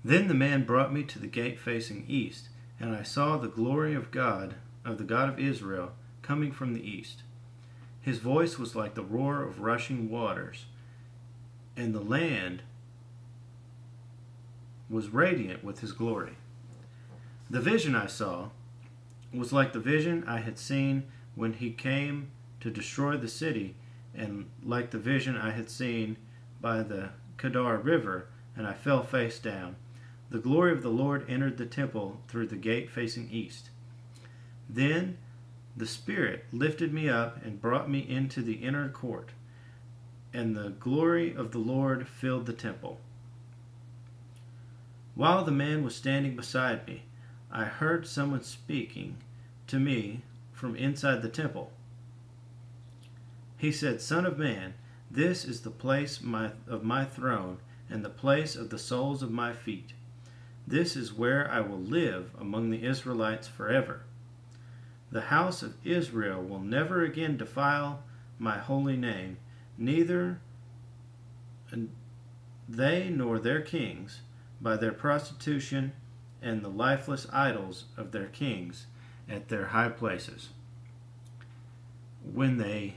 Then the man brought me to the gate facing east, and I saw the glory of the God of Israel, coming from the east. His voice was like the roar of rushing waters, and the land was radiant with his glory. The vision I saw was like the vision I had seen when he came to destroy the city, and like the vision I had seen by the Kedar River, and I fell face down. The glory of the Lord entered the temple through the gate facing east. Then the Spirit lifted me up and brought me into the inner court, and the glory of the Lord filled the temple. While the man was standing beside me, I heard someone speaking to me from inside the temple. He said, "Son of man, this is the place of my throne and the place of the soles of my feet. This is where I will live among the Israelites forever. The house of Israel will never again defile my holy name, neither they nor their kings, by their prostitution and the lifeless idols of their kings at their high places. When they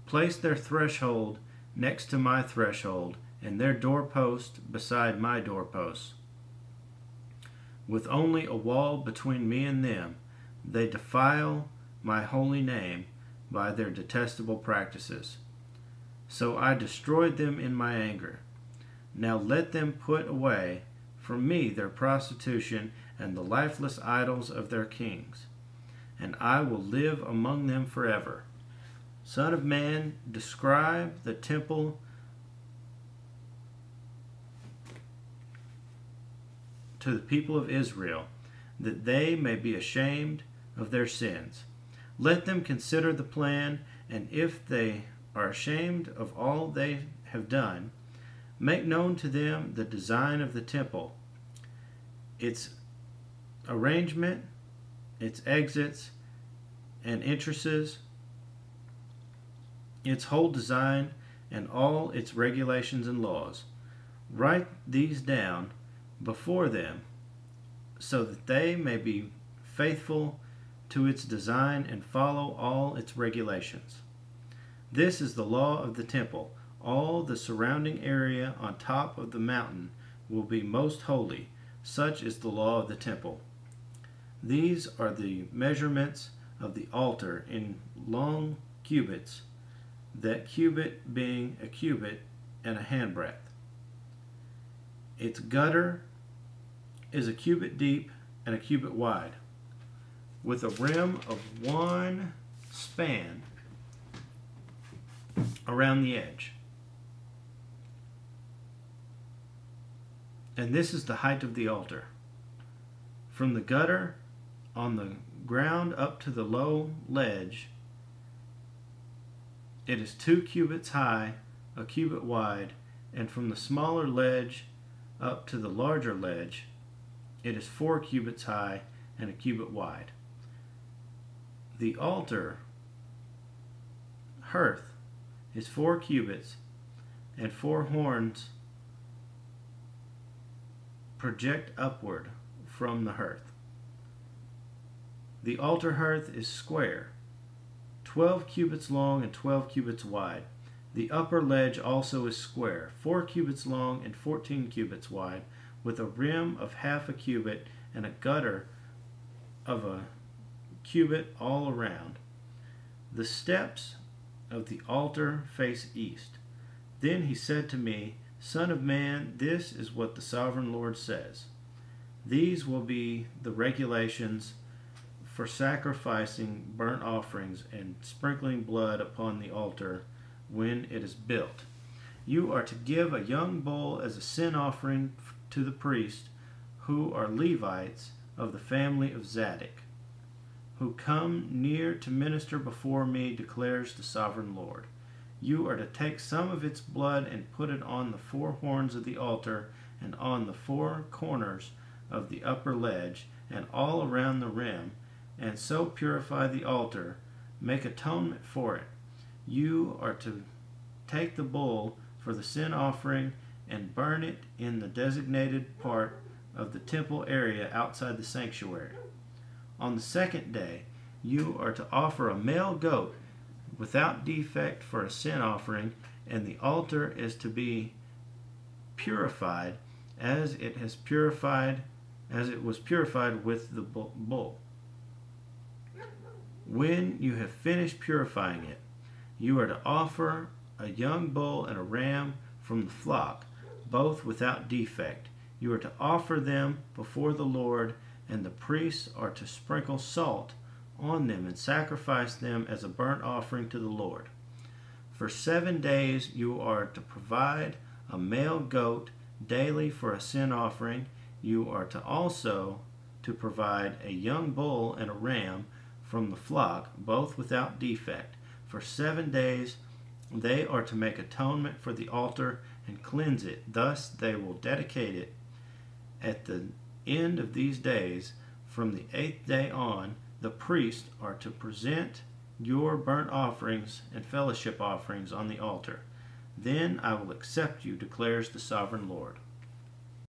place their threshold next to my threshold, and their doorpost beside my doorposts, with only a wall between me and them, they defile my holy name by their detestable practices. So I destroyed them in my anger. Now let them put away from me their prostitution and the lifeless idols of their kings, and I will live among them forever. Son of man, describe the temple to the people of Israel, that they may be ashamed of their sins. Let them consider the plan, and if they are ashamed of all they have done, make known to them the design of the temple, its arrangement, its exits and entrances, its whole design, and all its regulations and laws. Write these down before them, so that they may be faithful to its design and follow all its regulations. This is the law of the temple. All the surrounding area on top of the mountain will be most holy. Such is the law of the temple. These are the measurements of the altar in long cubits, that cubit being a cubit and a handbreadth. Its gutter is a cubit deep and a cubit wide, with a rim of one span around the edge. And this is the height of the altar. From the gutter on the ground up to the low ledge, it is 2 cubits high, a cubit wide, and from the smaller ledge up to the larger ledge, it is 4 cubits high and a cubit wide. The altar hearth is 4 cubits, and 4 horns project upward from the hearth. The altar hearth is square, 12 cubits long and 12 cubits wide. The upper ledge also is square, 4 cubits long and 14 cubits wide, with a rim of half a cubit and a gutter of a cubit all around. The steps of the altar face east. Then he said to me, Son of man, this is what the sovereign Lord says. These will be the regulations for sacrificing burnt offerings and sprinkling blood upon the altar when it is built. You are to give a young bull as a sin offering to the priests, who are Levites of the family of Zadok, who come near to minister before me, declares the sovereign Lord. You are to take some of its blood and put it on the 4 horns of the altar and on the 4 corners of the upper ledge and all around the rim, and so purify the altar, make atonement for it. You are to take the bull for the sin offering and burn it in the designated part of the temple area outside the sanctuary. On the second day, you are to offer a male goat without defect for a sin offering, and the altar is to be purified as it was purified with the bull. When you have finished purifying it, you are to offer a young bull and a ram from the flock, both without defect. You are to offer them before the Lord, and the priests are to sprinkle salt on them and sacrifice them as a burnt offering to the Lord. For 7 days you are to provide a male goat daily for a sin offering. You are to also to provide a young bull and a ram from the flock, both without defect. For 7 days they are to make atonement for the altar and cleanse it. Thus they will dedicate it. At the end of these days, from the 8th day on, the priests are to present your burnt offerings and fellowship offerings on the altar. Then I will accept you, declares the sovereign Lord.